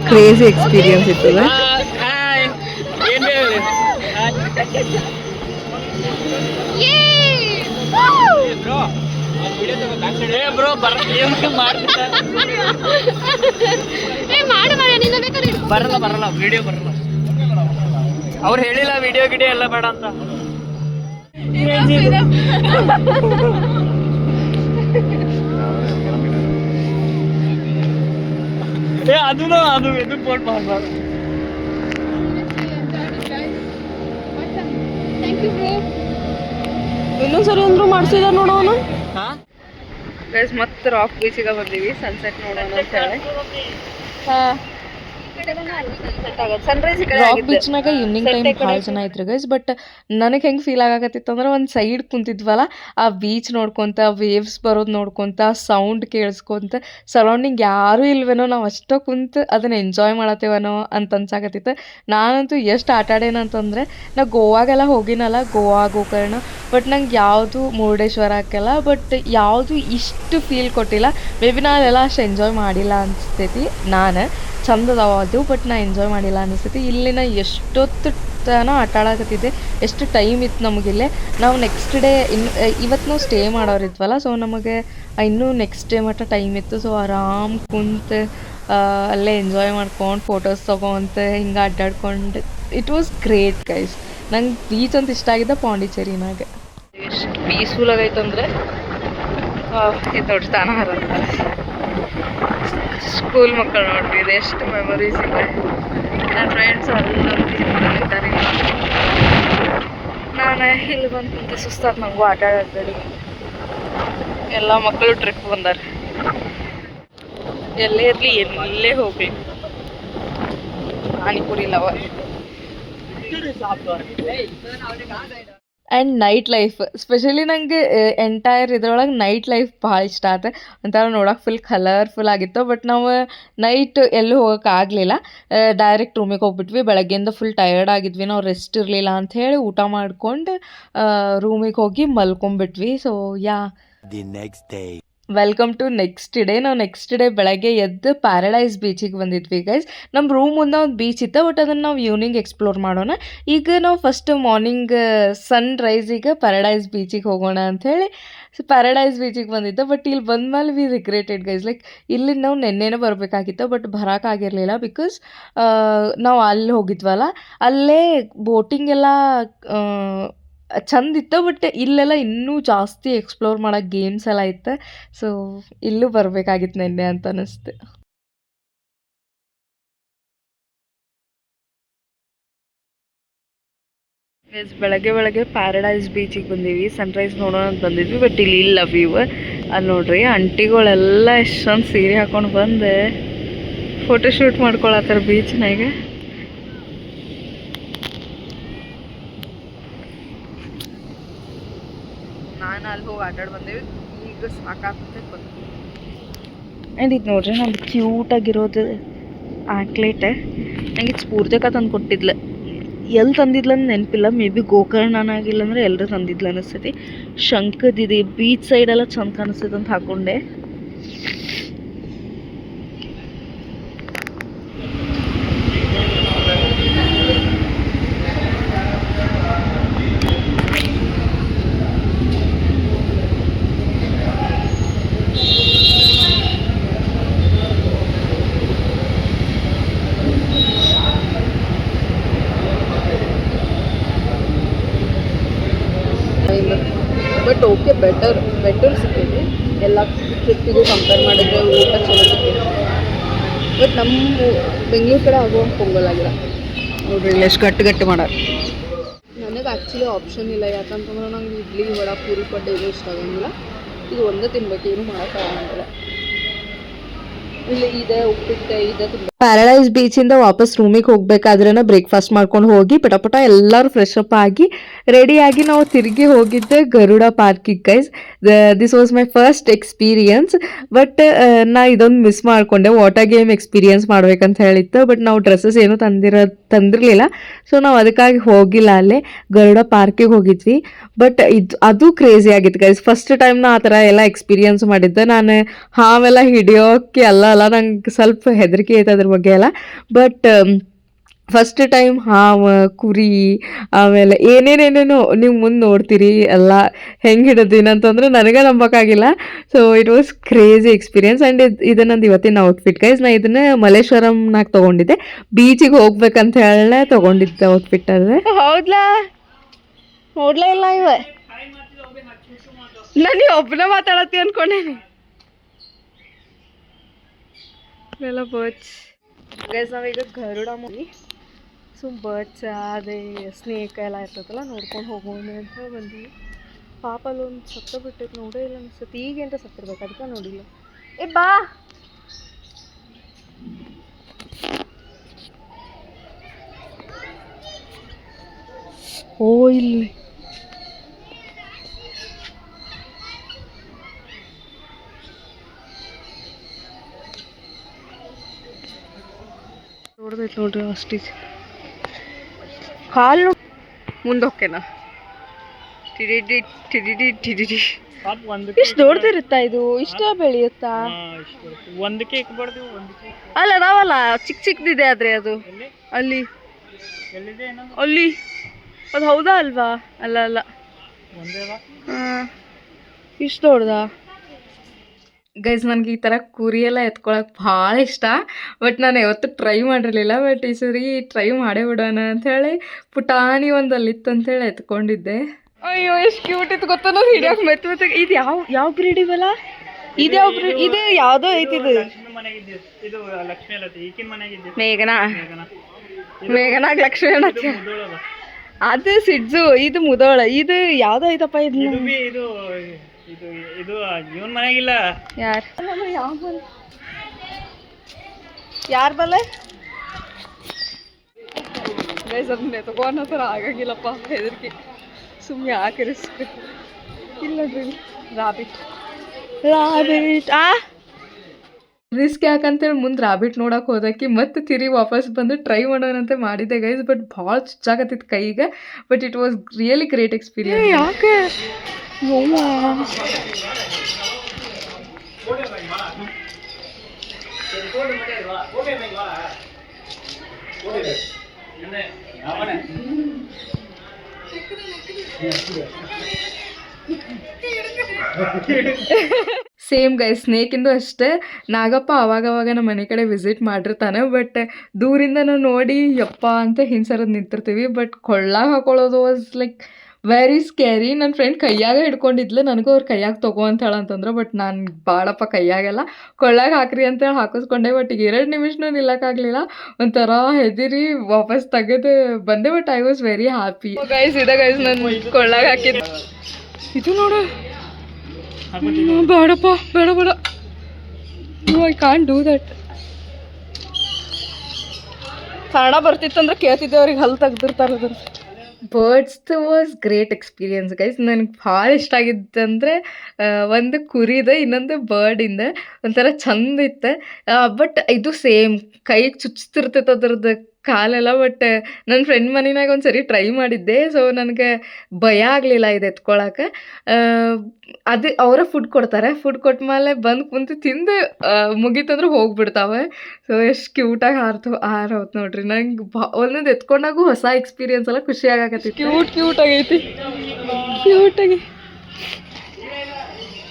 ಕ್ರೇಜಿ ಎಕ್ಸ್ಪೀರಿಯನ್ಸ್ ಇರ್ತದೆ. ಬರಲ್ಲ ವಿಡಿಯೋ ಬರಲ್ಲ. ಅವ್ರು ಹೇಳಿಲ್ಲ ವಿಡಿಯೋ ಗಿಡಿಯೋ ಎಲ್ಲ ಬೇಡ ಅಂತ. ಅದು ಎದು ಬೋಟ್ ಮಾಡಬಾರ್ದು. ಇನ್ನೊಂದ್ಸರಿ ಅಂದ್ರೂ ಮಾಡ್ಸಿದ ನೋಡೋನು. ಗೈಸ್ ಮತ್ತೆ ರಾಕ್ ಬೀಚಿಗೆ ಬಂದೀವಿ ಸನ್ಸೆಟ್ ನೋಡೋಣ ಅಂತ ಹೇಳಿ. ರಾಕ್ ಬೀಚ್ನಾಗ ಈವ್ನಿಂಗ್ ಟೈಮ್ ಭಾಳ ಜನ ಇದ್ರು ಗೈಸ್. ಬಟ್ ನನಗೆ ಹೆಂಗೆ ಫೀಲ್ ಆಗಕತ್ತಿತ್ತು ಅಂದ್ರೆ, ಒಂದು ಸೈಡ್ ಕುಂತಿದ್ವಲ್ಲ, ಆ ಬೀಚ್ ನೋಡ್ಕೊತ, ವೇವ್ಸ್ ಬರೋದು ನೋಡ್ಕೊತ, ಸೌಂಡ್ ಕೇಳಿಸ್ಕೊಂತ, ಸರೌಂಡಿಂಗ್ ಯಾರೂ ಇಲ್ವೇನೋ, ನಾವು ಅಷ್ಟೋ ಕುಂತು ಅದನ್ನ ಎಂಜಾಯ್ ಮಾಡತ್ತೇವನೋ ಅಂತ ಅನ್ಸಾಕತ್ತಿತ್ತು. ನಾನಂತೂ ಎಷ್ಟು ಆಟ ಆಡೇನಂತಂದರೆ, ನಾ ಗೋವಾಗೆಲ್ಲ ಹೋಗಿನಲ್ಲ, ಗೋವಾ, ಗೋಕರ್ಣ. ಬಟ್ ನಂಗೆ ಯಾವುದು ಮುರುಡೇಶ್ವರಕ್ಕೆಲ್ಲ ಬಟ್ ಯಾವುದು ಇಷ್ಟು ಫೀಲ್ ಕೊಟ್ಟಿಲ್ಲ. ಮೇ ಬಿ ನಾನೆಲ್ಲ ಅಷ್ಟು ಎಂಜಾಯ್ ಮಾಡಿಲ್ಲ ಅನಿಸ್ತೈತಿ. ನಾನು ಚಂದ ಅದಾವ ಅದು, ಬಟ್ ನಾ ಎಂಜಾಯ್ ಮಾಡಿಲ್ಲ ಅನಿಸ್ತೈತಿ. ಇಲ್ಲಿನ ಎಷ್ಟೊತ್ತು ತನಕ ಆಟ ಆಡಕತ್ತಿದ್ದೆ, ಎಷ್ಟು ಟೈಮ್ ಇತ್ತು ನಮಗಿಲ್ಲೇ. ನಾವು ನೆಕ್ಸ್ಟ್ ಡೇ ಇವತ್ತು ನಾವು ಸ್ಟೇ ಮಾಡೋರಿದ್ವಲ್ಲ, ಸೊ ನಮಗೆ ಇನ್ನೂ ನೆಕ್ಸ್ಟ್ ಡೇ ಮಟ್ಟ ಟೈಮ್ ಇತ್ತು. ಸೊ ಆರಾಮ್ ಕುಂತು ಅಲ್ಲೇ ಎಂಜಾಯ್ ಮಾಡ್ಕೊಂಡು ಫೋಟೋಸ್ ತೊಗೊಂತ ಹಿಂಗೆ ಅಡ್ಡಾಡ್ಕೊಂಡು ಇಟ್ ವಾಸ್ ಗ್ರೇಟ್ ಗೈಸ್. ನಂಗೆ ಬೀಚ್ ಅಂತ ಇಷ್ಟ ಆಗಿದ್ದ ಪಾಂಡಿಚೇರಿನಾಗ. ಎಷ್ಟು ಪೀಸ್ಫುಲ್ ಆಗೈತಂದ್ರೆ ಇದು ನೋಡಿ ತಾನಹಾರ ಸ್ಕೂಲ್ ಮಕ್ಕಳು ನೋಡ್ರಿ, ಇದು ಎಷ್ಟು ಮೆಮೊರೀಸ್ ಇದೆ. ನನ್ನ ಫ್ರೆಂಡ್ಸ್ ಅಲ್ಲಿದ್ದಾರೆ, ನಾನು ಇಲ್ಲಿ ಬಂದು ಕುಂತು ಸುಸ್ತಾದ, ನನಗೂ ಆಟ ಆಡಬೇಡಿ. ಎಲ್ಲ ಮಕ್ಕಳು ಟ್ರಿಪ್ ಬಂದಾರೆ, ಎಲ್ಲೇ ಇರಲಿ ಎಲ್ಲೇ ಹೋಗಲಿ panipuri lover. And night life specially ನನಗೆ ಎಂಟೈರ್ ಇದ್ರೊಳಗೆ ನೈಟ್ ಲೈಫ್ ಭಾಳ ಇಷ್ಟ ಆಯ್ತು. ಒಂಥರ ನೋಡೋಕೆ ಫುಲ್ ಕಲರ್ಫುಲ್ ಆಗಿತ್ತು. ಬಟ್ ನಾವು ನೈಟ್ ಎಲ್ಲೂ ಹೋಗೋಕ್ಕಾಗಲಿಲ್ಲ, ಡೈರೆಕ್ಟ್ ರೂಮಿಗೆ ಹೋಗ್ಬಿಟ್ವಿ. ಬೆಳಗ್ಗೆಯಿಂದ ಫುಲ್ ಟಯರ್ಡ್ ಆಗಿದ್ವಿ, ನಾವು ರೆಸ್ಟ್ ಇರಲಿಲ್ಲ ಅಂಥೇಳಿ ಊಟ ಮಾಡ್ಕೊಂಡು ರೂಮಿಗೆ ಹೋಗಿ ಮಲ್ಕೊಂಬಿಟ್ವಿ. So yeah The next day. Welcome to next day. ನಾವು ನೆಕ್ಸ್ಟ್ ಡೇ ಬೆಳಗ್ಗೆ ಎದ್ದು ಪ್ಯಾರಡೈಸ್ ಬೀಚಿಗೆ ಬಂದಿದ್ವಿ ಗೈಸ್. ನಮ್ಮ ರೂಮ್ ಮುಂದೆ ಒಂದು ಬೀಚ್ ಇತ್ತು, ಬಟ್ ಅದನ್ನು ನಾವು ಈವ್ನಿಂಗ್ ಎಕ್ಸ್ಪ್ಲೋರ್ ಮಾಡೋಣ. ಈಗ ನಾವು ಫಸ್ಟ್ ಮಾರ್ನಿಂಗ್ ಸನ್ ರೈಸಿಗೆ ಪ್ಯಾರಡೈಸ್ ಬೀಚಿಗೆ ಹೋಗೋಣ ಅಂಥೇಳಿ ಪ್ಯಾರಡೈಸ್ ಬೀಚಿಗೆ ಬಂದಿದ್ದೆ. ಬಟ್ ಇಲ್ಲಿ ಬಂದ್ಮೇಲೆ ವಿ ರಿಗ್ರೆಟೆಡ್ ಗೈಸ್. ಲೈಕ್ ಇಲ್ಲಿ ನಾವು ನೆನ್ನೆನೇ ಬರಬೇಕಾಗಿತ್ತು, ಬಟ್ ಬರೋಕ್ಕಾಗಿರಲಿಲ್ಲ ಬಿಕಾಸ್ ನಾವು ಅಲ್ಲಿ ಹೋಗಿದ್ವಲ್ಲ, ಅಲ್ಲೇ ಬೋಟಿಂಗ್ ಎಲ್ಲ ಚಂದ ಇತ್ತು. ಬಟ್ ಇಲ್ಲೆಲ್ಲ ಇನ್ನೂ ಜಾಸ್ತಿ ಎಕ್ಸ್ಪ್ಲೋರ್ ಮಾಡೋಕ್ಕೆ ಗೇಮ್ಸ್ ಎಲ್ಲ ಇತ್ತು. ಸೊ ಇಲ್ಲೂ ಬರಬೇಕಾಗಿತ್ತು ನೆನ್ನೆ ಅಂತ ಅನ್ನಿಸ್ತು. ಎಸ್ ಬೆಳಗ್ಗೆ ಪ್ಯಾರಡೈಸ್ ಬೀಚಿಗೆ ಬಂದೀವಿ, ಸನ್ರೈಸ್ ನೋಡೋಣ ಅಂತ ಬಂದಿದ್ವಿ. ಬಟ್ ಇಲ್ಲಿ ಇಲ್ಲ ವ್ಯೂ. ಅಲ್ಲಿ ನೋಡ್ರಿ ಆಂಟಿಗಳೆಲ್ಲ ಎಷ್ಟೊಂದು ಸೀರೆ ಹಾಕೊಂಡು ಬಂದು ಫೋಟೋಶೂಟ್ ಮಾಡ್ಕೊಳತ್ತಾರ ಬೀಚ್ನಾಗ. ನಾನು ಅಲ್ಲಿ ಹೋಗಿ ಆಟಾಡಿ ಬಂದೇವಿ, ಈಗ ಸಾಕಾಗ್ತದೆ ಬಂದು. ಆ್ಯಂಡ್ ಇದು ನೋಡ್ರಿ ನಮ್ದು ಕ್ಯೂಟಾಗಿರೋದು ಆ್ಯಕ್ಲೇಟ್. ನಂಗೆ ಇದು ಸ್ಫೂರ್ತಿಕ ತಂದು ಕೊಟ್ಟಿದ್ಲು. ಎಲ್ಲಿ ತಂದಿದ್ಲ ಅಂತ ನೆನಪಿಲ್ಲ, ಮೇ ಬಿ ಗೋಕರ್ಣ ಆಗಿಲ್ಲ ಅಂದರೆ ಎಲ್ಲರೂ ತಂದಿದ್ಲು ಅನಿಸ್ತೈತಿ. ಶಂಕದಿದೆ ಬೀಚ್ ಸೈಡೆಲ್ಲ ಚಂದ ಕಾಣಿಸ್ತೈತೆ ಅಂತ ಹಾಕ್ಕೊಂಡೆ. ಬಟ್ ಓಕೆ ಬೆಟರ್ ಸಿಕ್ಕೈತಿ ಎಲ್ಲ ಟ್ರಿಪ್ಪಿಗೂ ಕಂಪೇರ್ ಮಾಡಿದ್ರೆ. ಊಟ ಚಲೋ ಸಿಕ್ಕೈತಿ. ಬಟ್ ನಮ್ಮ ಬೆಂಗಳೂರು ಕಡೆ ಆಗುವಂಗೆ ಪೊಂಗಲ್ ಆಗಿಲ್ಲ ನೋಡ್ರಿ, ಇಲ್ಲಿ ಎಷ್ಟು ಗಟ್ಟಿ ಮಾಡೋರು. ನನಗೆ ಆ್ಯಕ್ಚುಲಿ ಆಪ್ಷನ್ ಇಲ್ಲ, ಯಾಕಂತಂದ್ರೆ ನಂಗೆ ಇಡ್ಲಿ ವಡ ಪೂರಿ ಪಡ್ಡೆ ಏನೂ ಇಷ್ಟ ಆಗಂಗಿಲ್ಲ. ಇದು ಒಂದೇ ತಿನ್ಬೇಕು, ಏನು ಮಾಡೋಕ್ಕಾಗಂಗಿಲ್ಲ. ಇಲ್ಲಿ ಇದೆ ಉಪ್ಪಿಟ್ಟೆ ಇದೆ ತುಂಬ. ಪ್ಯಾರಡೈಸ್ ಬೀಚಿಂದ ವಾಪಸ್ ರೂಮಿಗೆ ಹೋಗ್ಬೇಕಾದ್ರೆ ಬ್ರೇಕ್ಫಾಸ್ಟ್ ಮಾಡ್ಕೊಂಡು ಹೋಗಿ ಪಟ ಎಲ್ಲರೂ ಫ್ರೆಶ್ ಅಪ್ ಆಗಿ ರೆಡಿಯಾಗಿ ನಾವು ತಿರುಗಿ ಹೋಗಿದ್ದೆ ಗರುಡ ಪಾರ್ಕಿಗೆ guys. This was my first experience. But ನಾ ಇದೊಂದು ಮಿಸ್ ಮಾಡಿಕೊಂಡೆ, ವಾಟರ್ ಗೇಮ್ ಎಕ್ಸ್ಪೀರಿಯನ್ಸ್ ಮಾಡ್ಬೇಕಂತ ಹೇಳಿತ್ತು. ಬಟ್ ನಾವು ಡ್ರೆಸ್ಸಸ್ ಏನೂ ತಂದಿರಲಿಲ್ಲ, ಸೊ ನಾವು ಅದಕ್ಕಾಗಿ ಹೋಗಿಲ್ಲ. ಅಲ್ಲೇ ಗರುಡ ಪಾರ್ಕಿಗೆ ಹೋಗಿದ್ವಿ. ಬಟ್ ಅದು ಕ್ರೇಜಿ ಆಗಿತ್ತು ಗೈಸ್. ಫಸ್ಟ್ ಟೈಮ್ ನಾ ಆ ಥರ ಎಲ್ಲ ಎಕ್ಸ್ಪೀರಿಯನ್ಸ್ ಮಾಡಿದ್ದೆ. ನಾನು ಹಾವೆಲ್ಲ ಹಿಡಿಯೋಕ್ಕೆ ಅಲ್ಲ ನಂಗೆ ಸ್ವಲ್ಪ ಹೆದರಿಕೆ ಐತೆ ಅದ್ರ ಬಗ್ಗೆ ಎಲ್ಲ. ಬಟ್ ಫಸ್ಟ್ ಟೈಮ್ ಹಾವು ಕುರಿ ಆಮೇಲೆ ಏನೇನೇನೇನೋ ನೀವು ಮುಂದೆ ನೋಡ್ತೀರಿ ಎಲ್ಲ ಹೆಂಗೆ ಹಿಡಿದೀನಿ ಅಂತಂದ್ರೆ ನನಗೆ ನಂಬೋಕ್ಕಾಗಿಲ್ಲ. So it was crazy experience. And ಇದು ನಂದು ಇವತ್ತಿನ ಔಟ್ಫಿಟ್ ಗೈಸ್. ನಾ ಇದನ್ನ ಮಲ್ಲೇಶ್ವರಂನಾಗ ತೊಗೊಂಡಿದ್ದೆ, ಬೀಚಿಗೆ ಹೋಗ್ಬೇಕಂತ ಹೇಳೇ ತೊಗೊಂಡಿದ್ದೆ ಔಟ್ಫಿಟ್. ಅದೇ ಹೌದಾ, ನೋಡ್ಲೇ ಇಲ್ಲ ಇವ. ನಾನು ಒಬ್ಬನೇ ಮಾತಾಡತ್ತಿ ಅಂದ್ಕೊಂಡೇನಿ. ಎಲ್ಲ ಬರ್ಡ್ಸ್ ಗೈಸ್. ನಾವೀಗ ಗರುಡ ಮೂವಿ ಬರ್ಡ್ಸ್ ಅದೇ ಸ್ನೇಕ್ ಎಲ್ಲ ಇರ್ತದಲ್ಲ ನೋಡ್ಕೊಂಡು ಹೋಗೋಣ ಅಂತ ಬಂದ್ವಿ. ಪಾಪ ಅಲ್ಲೊಂದು ಸತ್ತ ಬಿಟ್ಟಿತ್ತು, ನೋಡೇ ಇಲ್ಲ ಅನ್ಸುತ್ತೆ. ಈಗ ಅಂತ ಸತ್ತಿರ್ಬೇಕು, ಅದಕ್ಕೆ ನೋಡಿಲ್ಲ. ಏ ಬಾ, ಓ ಇಲ್ಲಿ ನೋಡ್ದೈತೆ ನೋಡ್ರಿ ಅಷ್ಟಿದೆ. ಕಾಲು ಮುಂದೆ ಹೋಗ್ತೇನಾ ಇಷ್ಟು ದೊಡ್ಡದಿರುತ್ತಾ ಇದು? ಇಷ್ಟ ಬೆಳೆಯುತ್ತಾ? ಅಲ್ಲ ನಾವಲ್ಲ ಚಿಕ್ಕದಿದೆ ಆದ್ರೆ ಅದು ಅಲ್ಲಿ ಅಲ್ಲಿ ಅದು ಹೌದಾ ಅಲ್ವಾ? ಅಲ್ಲ ಇಷ್ಟು ದೊಡ್ಡದಾ ಗೈಸ್? ನನಗೆ ಈ ಥರ ಕುರಿ ಎಲ್ಲ ಎತ್ಕೊಳಕ್ಕೆ ಭಾಳ ಇಷ್ಟ. ಬಟ್ ನಾನು ಯಾವತ್ತೂ ಟ್ರೈ ಮಾಡಿರಲಿಲ್ಲ. ಬಟ್ ಈ ಸರಿ ಟ್ರೈ ಮಾಡೇ ಬಿಡೋಣ ಅಂಥೇಳಿ ಪುಟಾಣಿ ಒಂದು ಅಲ್ಲಿತ್ತು ಅಂಥೇಳಿ ಎತ್ಕೊಂಡಿದ್ದೆ. ಅಯ್ಯೋ ಎಷ್ಟು ಕ್ಯೂಟ್ ಇತ್ತು ಗೊತ್ತಾ, ನಾವು ಹಿಡಿಯೋಕೆ ಮೆತ್ತ. ಇದು ಯಾವ ಬ್ರೀಡ್ ಇವಲ್ಲ? ಇದು ಯಾವ ಬ್ರೀಡ್? ಇದು ಯಾವುದೋ ಐತಿದು ಮೇಘನಾಗ ಲಕ್ಷ್ಮಿ ಅನ್ನತ್ತೆ. ಅದು ಸಿಡ್ಜು, ಇದು ಮುದೋಳ. ಇದು ಯಾವುದೋ ಐತಪ್ಪ ಇದು. ಇದು ಇವನ್ ಮನೆಗಿಲ್ಲ. ಯಾರ ಬಲ್ಲೆ ಗೈಸ್? ಅದನ್ನ ತಗೋನೋ ಥರ ಆಗಂಗಿಲ್ಲಪ್ಪ, ಹೆದರಿಕೆ. ಸುಮ್ಮನೆ ಯಾಕೆ ರಿಸ್ಕ್? ಇಲ್ಲ ಬಿಡಿ. ರಾಬಿಟ್ ರಿಸ್ಕ್ ಯಾಕಂತೇಳಿ ಮುಂದೆ ರಾಬಿಟ್ ನೋಡಕ್ಕೆ ಹೋದಕ್ಕೆ ಮತ್ತೆ ತಿರುಗಿ ವಾಪಸ್ ಬಂದು ಟ್ರೈ ಮಾಡೋಣಂತೆ ಮಾಡಿದ್ದೆ ಗೈಸ್. ಬಟ್ ಭಾಳ ಚುಚ್ಚಾಕತ್ತಿತ್ತು ಕೈಗೆ. But it was really great experience. ಯಾಕೆ ಸೇಮ್ ಗೈಸ್ ಸ್ನೇಕಿಂದು ಅಷ್ಟೇ. ನಾಗಪ್ಪ ಅವಾಗವಾಗ ನಮ್ಮ ಮನೆ ಕಡೆ ವಿಸಿಟ್ ಮಾಡಿರ್ತಾನೆ, ಬಟ್ ದೂರಿಂದ ನಾವು ನೋಡಿ ಯಪ್ಪ ಅಂತ ಹಿಂಸರದ್ ನಿಂತಿರ್ತೀವಿ. ಬಟ್ ಕೊಳ್ಳಾಗ ಹಾಕೊಳ್ಳೋದು ವಾಸ್ ಲೈಕ್ ವೆರಿ ಸ್ಕ್ಯಾರಿ. ನನ್ನ ಫ್ರೆಂಡ್ ಕೈಯಾಗ ಹಿಡ್ಕೊಂಡಿದ್ಲು, ನನಗೂ ಅವ್ರು ಕೈಯಾಗ ತಗೋ ಅಂತ ಹೇಳಂತಂದ್ರೆ, ಬಟ್ ನಾನು ಭಾಳಪ್ಪ ಕೈಯಾಗೆಲ್ಲ ಕೊಳ್ಳಾಗ ಹಾಕ್ರಿ ಅಂತೇಳಿ ಹಾಕಿಸ್ಕೊಂಡೆ. ಬಟ್ ಈಗ 2 ನಿಮಿಷನೂ ನಿಲ್ಲಕ್ಕಾಗಲಿಲ್ಲ, ಒಂಥರ ಹೆದಿರಿ ವಾಪಸ್ ತೆಗೆದು ಬಂದೆ. But I was very happy. Guys ಇದೆ ಗೈಸ್ ನಾನು ಕೊಳ್ಳಾಗ ಹಾಕಿದ್ದು. ಇದು ನೋಡು, ಬೇಡಪ್ಪ ಬೇಡ ಬೇಡ, I can't do that. Kannada ಬರ್ತಿತ್ತಂದ್ರೆ ಕೇಳ್ತಿದ್ದೆ, ಅವ್ರಿಗೆ ಹಲ್ಲು ತೆಗ್ದಿರ್ತಾರೆ ಅದ್ರ. Birds was great experience guys. ನನಗೆ ಭಾಳ ಇಷ್ಟ ಆಗಿದ್ದಂದರೆ ಒಂದು ಕುರಿದ, ಇನ್ನೊಂದು ಬರ್ಡಿಂದ. ಒಂಥರ ಚಂದ ಇತ್ತು. ಬಟ್ ಇದು ಸೇಮ್ ಕೈಗೆ ಚುಚ್ತಿರ್ತೈತೆ ಅದ್ರದ್ದು ಕಾಲೆಲ್ಲ. ಬಟ್ ನನ್ನ ಫ್ರೆಂಡ್ ಮನೆಯಾಗ ಒಂದು ಸರಿ ಟ್ರೈ ಮಾಡಿದ್ದೆ, ಸೊ ನನಗೆ ಭಯ ಆಗಲಿಲ್ಲ ಇದು ಎತ್ಕೊಳಕ್ಕೆ. ಅದು ಅವರ ಫುಡ್ ಕೊಡ್ತಾರೆ, ಫುಡ್ ಕೊಟ್ಟ ಮೇಲೆ ಬಂದು ಕುಂತು ತಿಂದು ಮುಗೀತಂದ್ರೆ ಹೋಗ್ಬಿಡ್ತಾವೆ. ಸೊ ಎಷ್ಟು ಕ್ಯೂಟಾಗಿ ಹಾರವತ್ತು ನೋಡ್ರಿ. ನಂಗೆ ಒಂದೊಂದು ಎತ್ಕೊಂಡಾಗೂ ಹೊಸ ಎಕ್ಸ್ಪೀರಿಯನ್ಸ್ ಎಲ್ಲ ಖುಷಿ ಆಗಕತ್ತಿ. ಕ್ಯೂಟ್ ಆಗೈತಿ, ಕ್ಯೂಟಾಗಿ.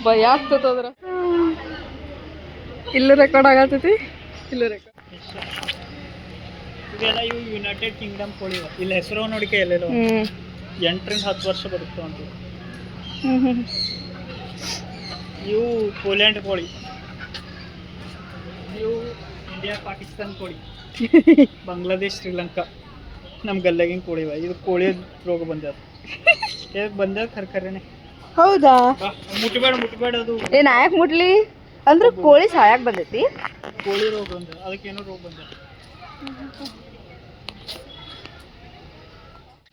ಭಯ ಆಗ್ತದ ಅದ್ರ. ಇಲ್ಲೂ ರೆಕಾರ್ಡ್ ಆಗತ್ತೈತಿ, ಇಲ್ಲೂ ರೆಕಾರ್ಡ್. ಇದೆಲ್ಲ ಇವು ಯುನೈಟೆಡ್ ಕಿಂಗ್ಡಮ್ ಕೋಳಿ. ಇಲ್ಲಿ ಹೆಸರು ನೋಡಿಕೆ ಎಲ್ಲೆಲ್ಲೋ 8ರಿಂದ 10 ವರ್ಷ ಬರುತ್ತೆ ಅಂತ. ಇವು ಪೋಲ್ಯಾಂಡ್ ಕೋಳಿ, ಇವು ಇಂಡಿಯಾ ಪಾಕಿಸ್ತಾನ ಕೋಳಿ, ಬಾಂಗ್ಲಾದೇಶ್ ಶ್ರೀಲಂಕಾ ನಮ್ಮ ಗಲ್ಲಾಗಿನ ಕೋಳಿ ಇವ. ಇದು ಕೋಳಿ ರೋಗ ಬಂದದ, ಬಂದ ಖರ್ಖರೇನೆ. ಹೌದಾ? ಮುಟ್ಬೇಡ ಅದು. ಏನು ಯಾಕೆ ಮುಟ್ಲಿ ಅಂದ್ರೆ ಕೋಳಿ ಸಾಯಕ್ಕೆ ಬಂದೈತಿ. ಕೋಳಿ ರೋಗ ಬಂದ, ಅದಕ್ಕೇನೋ ರೋಗ ಬಂದ.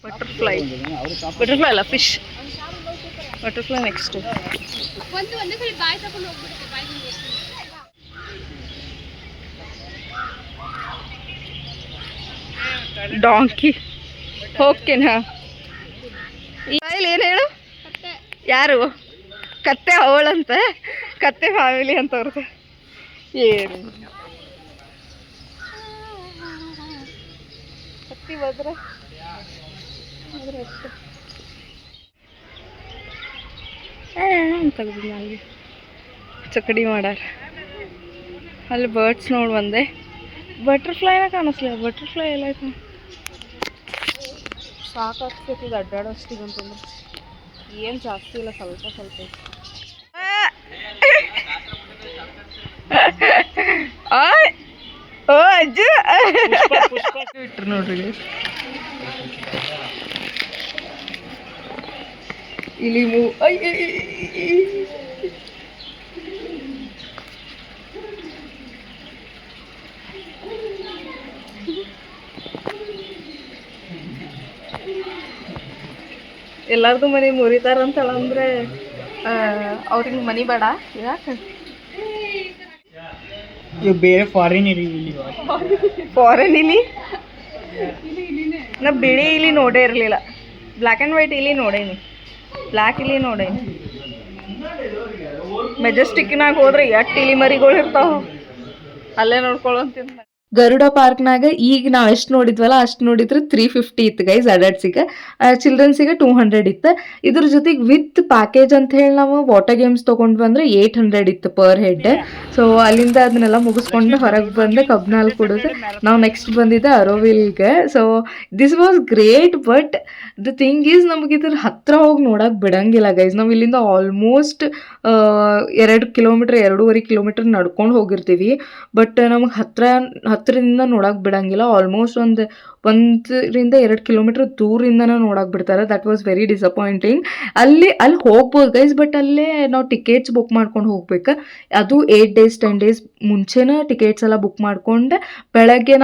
ಬಟರ್ಫ್ಲೈ ಅಲ್ಲ, ಫಿಶ್. Butterfly next. ಒಂದೇ ಸರಿ ಬಾಯಿ ತಗೊಂಡು ಹೋಗ್ಬಿಡುತ್ತೆ, ಬಾಯಿ ಡಾಂಕಿ ಹೋಗ್ತೇನಾ? ಇಲ್ಲಿ ಏನು ಹೇಳು, ಯಾರು ಕತ್ತೆ ಅವಳಂತ, ಕತ್ತೆ ಫ್ಯಾಮಿಲಿ ಅಂತ ಅವ್ರದ್ದು. ಏನು ಕತ್ತಿ ಹೋದ್ರೆ ತೆಗ್ದು ನನಗೆ ಚಕಡಿ ಮಾಡ್ಯಾರ. ಅಲ್ಲಿ ಬರ್ಡ್ಸ್ ನೋಡಿ ಬಂದೆ. ಬಟರ್ಫ್ಲೈನ ಕಾಣಿಸ್ಲಿಲ್ಲ. ಬಟರ್ಫ್ಲೈ ಎಲ್ಲ ಆಯ್ತು. ಸಾಕಾಗ್ತೈತಿ ಇದು ಅಡ್ಡಾಡೋಷ್ಟಿಗಂತಂದ್ರೆ. ಏನು ಜಾಸ್ತಿ ಇಲ್ಲ, ಸ್ವಲ್ಪ ಸ್ವಲ್ಪ ಐತಿ. ಓ ಅಜ್ಜು ಇಟ್ರು ನೋಡ್ರಿ. ಇಲ್ಲಿ ಎಲ್ಲಾರ್ದು ಮನೆ ಮುರಿತಾರಂತಲ್ಲ, ಅಂದ್ರೆ ಅವ್ರಿಗೆ ಮನೆ ಬೇಡ. ಯಾಕೆ ಇವು ಬೇರೆ ಫಾರಿನ್ ಇಲಿ. ಫಾರಿನ್ ಇಲಿ ನಾ ಬಿಳಿ ಇಲಿ ನೋಡೇ ಇರಲಿಲ್ಲ. ಬ್ಲ್ಯಾಕ್ ಆ್ಯಂಡ್ ವೈಟ್ ಇಲಿ ನೋಡೇನಿ, ಬ್ಲ್ಯಾಕ್ ಇಲಿ ನೋಡೇನಿ. ಮೆಜೆಸ್ಟಿಕ್ನಾಗ ಹೋದ್ರೆ ಎಷ್ಟು ಇಲಿ ಮರಿಗಳು ಇರ್ತಾವ, ಅಲ್ಲೇ ನೋಡ್ಕೊಳ್ಳೋಂತಿದ್ದ. ಗರುಡ ಪಾರ್ಕ್ನಾಗ ಈಗ ನಾವು ಎಷ್ಟು ನೋಡಿದ್ವಲ್ಲ ಅಷ್ಟು ನೋಡಿದ್ರೆ 350 ಇತ್ತು ಗೈಸ್ ಅಡಲ್ಟ್ಸಿಗೆ. ಚಿಲ್ಡ್ರನ್ಸಿಗೆ 200 ಇತ್ತು. ಇದ್ರ ಜೊತೆಗೆ ವಿತ್ ಪ್ಯಾಕೇಜ್ ಅಂತ ಹೇಳಿ ನಾವು ವಾಟರ್ ಗೇಮ್ಸ್ ತೊಗೊಂಡು ಬಂದರೆ 800 ಇತ್ತು ಪರ್ ಹೆಡ್. ಸೊ ಅಲ್ಲಿಂದ ಅದನ್ನೆಲ್ಲ ಮುಗಿಸ್ಕೊಂಡು ಹೊರಗೆ ಬಂದೆ ಕಬ್ನಾಲ್ ಕುಡಿದು ನಾವು ನೆಕ್ಸ್ಟ್ ಬಂದಿದ್ದೆ ಅರೋವಿಲ್ಗೆ. So this was great. But the thing is ನಮಗೆ ಇದ್ರ ಹತ್ತಿರ ಹೋಗಿ ನೋಡೋಕೆ ಬಿಡಂಗಿಲ್ಲ ಗೈಸ್. ನಾವು ಇಲ್ಲಿಂದ ಆಲ್ಮೋಸ್ಟ್ 2 ಕಿಲೋಮೀಟ್ರ್ 2.5 ಕಿಲೋಮೀಟ್ರ್ ನಡ್ಕೊಂಡು ಹೋಗಿರ್ತೀವಿ. ಬಟ್ ನಮಗೆ ಹತ್ತಿರದಿಂದ ನೋಡೋಕೆ ಬಿಡಂಗಿಲ್ಲ. ಆಲ್ಮೋಸ್ಟ್ 1ರಿಂದ 2 ಕಿಲೋಮೀಟ್ರ್ ದೂರಿಂದನೇ ನೋಡೋಕೆ ಬಿಡ್ತಾರೆ. That was very disappointing. ಅಲ್ಲಿ ಹೋಗ್ಬೋದು ಗೈಸ್, ಬಟ್ ಅಲ್ಲೇ ನಾವು ಟಿಕೆಟ್ಸ್ ಬುಕ್ ಮಾಡ್ಕೊಂಡು ಹೋಗ್ಬೇಕು. ಅದು 8 ಡೇಸ್ 10 ಡೇಸ್ ಮುಂಚೆನೇ ಟಿಕೆಟ್ಸ್ ಎಲ್ಲ ಬುಕ್ ಮಾಡ್ಕೊಂಡು ಬೆಳಗ್ಗೆ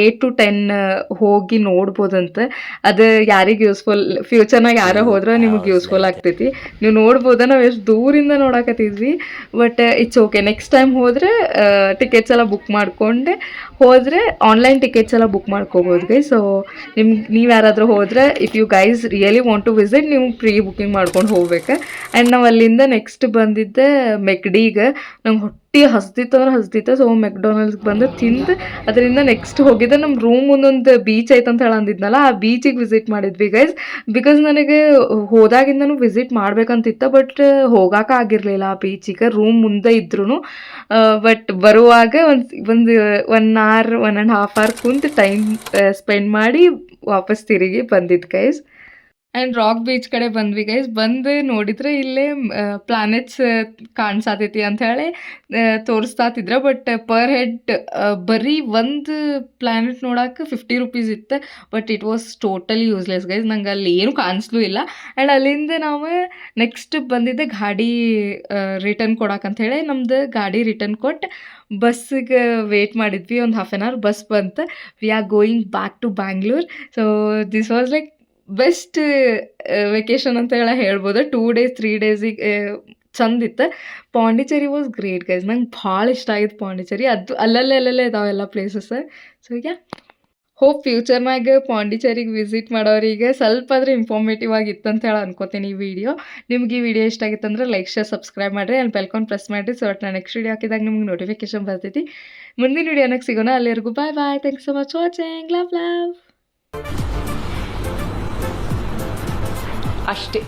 8 to 10 ಹೋಗಿ ನೋಡ್ಬೋದಂತೆ. ಅದು ಯಾರಿಗೆ ಯೂಸ್ಫುಲ್, ಫ್ಯೂಚರ್ನಾಗ ಯಾರೋ ಹೋದ್ರೆ ನಿಮಗೆ ಯೂಸ್ಫುಲ್ ಆಗ್ತೈತಿ. ನೀವು ನೋಡ್ಬೋದ. ನಾವು ಎಷ್ಟು ದೂರಿಂದ ನೋಡಕತ್ತಿದ್ವಿ. But it's okay. Next time ಹೋದರೆ ಟಿಕೆಟ್ಸ್ ಎಲ್ಲ ಬುಕ್ ಮಾಡ್ಕೊಂಡು ಹೋದರೆ ಆನ್ಲೈನ್ ಟಿಕೆಟ್ಸ್ ಎಲ್ಲ ಬುಕ್ ಮಾಡ್ಕೋಬೋದು ಗೈಸ್. ಸೊ ನೀವು ಯಾರಾದರೂ ಹೋದರೆ if you guys really want to visit ನೀವು ಪ್ರೀ ಬುಕ್ಕಿಂಗ್ ಮಾಡ್ಕೊಂಡು ಹೋಗ್ಬೇಕು. ಆ್ಯಂಡ್ ನಾವು ಅಲ್ಲಿಂದ ನೆಕ್ಸ್ಟ್ ಬಂದಿದ್ದೆ ಮೆಕ್ಡಿಗೆ. ನಂಗೆ ಹೊಟ್ಟೆ ಹಸ್ದಿತ್ತು. ಸೊ ಮೆಕ್ಡೊನಾಲ್ಡ್ಸ್ಗೆ ಬಂದು ತಿಂದು ಅದರಿಂದ ನೆಕ್ಸ್ಟ್ ಹೋಗಿದ್ದೆ ನಮ್ಮ ರೂಮ್ ಮುಂದೊಂದು ಬೀಚ್ ಐತೆ ಅಂತ ಹೇಳಿ ಅಂದಿದ್ನಲ್ಲ, ಆ ಬೀಚಿಗೆ ವಿಸಿಟ್ ಮಾಡಿದ್ವಿ ಗೈಸ್. ಬಿಕಾಸ್ ನನಗೆ ಹೋದಾಗಿಂದನೂ ವಿಸಿಟ್ ಮಾಡ್ಬೇಕಂತಿತ್ತು, ಬಟ್ ಹೋಗೋಕ್ಕಾಗಿರಲಿಲ್ಲ ಆ ಬೀಚಿಗೆ, ರೂಮ್ ಮುಂದೆ ಇದ್ರೂ. ಬಟ್ ಬರುವಾಗ ಒಂದು 1 hour 1.5 hour ಕುಂತು ಟೈಮ್ ಸ್ಪೆಂಡ್ ಮಾಡಿ ವಾಪಸ್ ತಿರುಗಿ ಬಂದಿದ್ದು ಗೈಸ್. ಆ್ಯಂಡ್ ರಾಕ್ ಬೀಚ್ ಕಡೆ ಬಂದ್ವಿ ಗೈಸ್. ಬಂದು ನೋಡಿದ್ರೆ ಇಲ್ಲೇ ಪ್ಲಾನೆಟ್ಸ್ ಕಾಣಿಸಾತೈತಿ ಅಂಥೇಳಿ ತೋರಿಸ್ತಾತಿದ್ರು. ಬಟ್ ಪರ್ ಹೆಡ್ ಬರೀ ಒಂದು ಪ್ಲ್ಯಾನೆಟ್ ನೋಡೋಕೆ 50 rupees ಇತ್ತು. But it was totally useless guys, ನಂಗೆ ಅಲ್ಲಿ ಏನೂ ಕಾಣಿಸ್ಲೂ ಇಲ್ಲ. ಆ್ಯಂಡ್ ಅಲ್ಲಿಂದ ನಾವು ನೆಕ್ಸ್ಟ್ ಬಂದಿದ್ದೆ ಗಾಡಿ ರಿಟರ್ನ್ ಕೊಡೋಕಂಥೇಳಿ. ನಮ್ದು ಗಾಡಿ ರಿಟರ್ನ್ ಕೊಟ್ಟು ಬಸ್ಸಿಗೆ ವೇಟ್ ಮಾಡಿದ್ವಿ. ಒಂದು 1/2 hour ಬಸ್ ಬಂತು. We are going back to Bangalore. So this was like best vacation ಅಂತ ಹೇಳ್ಬೋದು. 2 days 3 days ಚಂದಿತ್ತು. ಪಾಂಡಿಚೇರಿ ವಾಸ್ ಗ್ರೇಟ್ ಗೈಸ್, ನಂಗೆ ಭಾಳ ಇಷ್ಟ ಆಗಿತ್ತು ಪಾಂಡಿಚೇರಿ. ಅದು ಅಲ್ಲಲ್ಲೇ ಇದಾವೆಲ್ಲ ಪ್ಲೇಸಸ್. ಸೊ ಈಗ ಹೋಪ್ ಫ್ಯೂಚರ್ನಾಗ ಪಾಂಡಿಚೇರಿಗೆ ವಿಸಿಟ್ ಮಾಡೋರಿಗೆ ಸ್ವಲ್ಪ ಆದರೂ ಇನ್ಫಾರ್ಮೇಟಿವ್ ಆಗಿತ್ತು ಅಂತ ಹೇಳಿ ಅನ್ಕೋತೀನಿ ಈ ವಿಡಿಯೋ. ನಿಮ್ಗೆ ಈ ವಿಡಿಯೋ ಇಷ್ಟ ಆಗಿತ್ತು ಅಂದ್ರೆ ಲೈಕ್ ಶೇರ್ ಸಬ್ಸ್ಕ್ರೈಬ್ ಮಾಡಿರಿ, ಅಲ್ಲಿ ಬೆಲ್ಕಾನ್ ಪ್ರೆಸ್ ಮಾಡಿರಿ. ಸೊ ನಾನು ನೆಕ್ಸ್ಟ್ ವಿಡಿಯೋ ಹಾಕಿದಾಗ ನಿಮ್ಗೆ ನೋಟಿಫಿಕೇಶನ್ ಬರ್ತೈತಿ. ಮುಂದಿನ ವಿಡಿಯೋನಾಗ ಸಿಗೋಣ. ಅಲ್ಲಿವರೆಗೂ bye bye. Thanks so much watching. Love. ಅಷ್ಟೇ.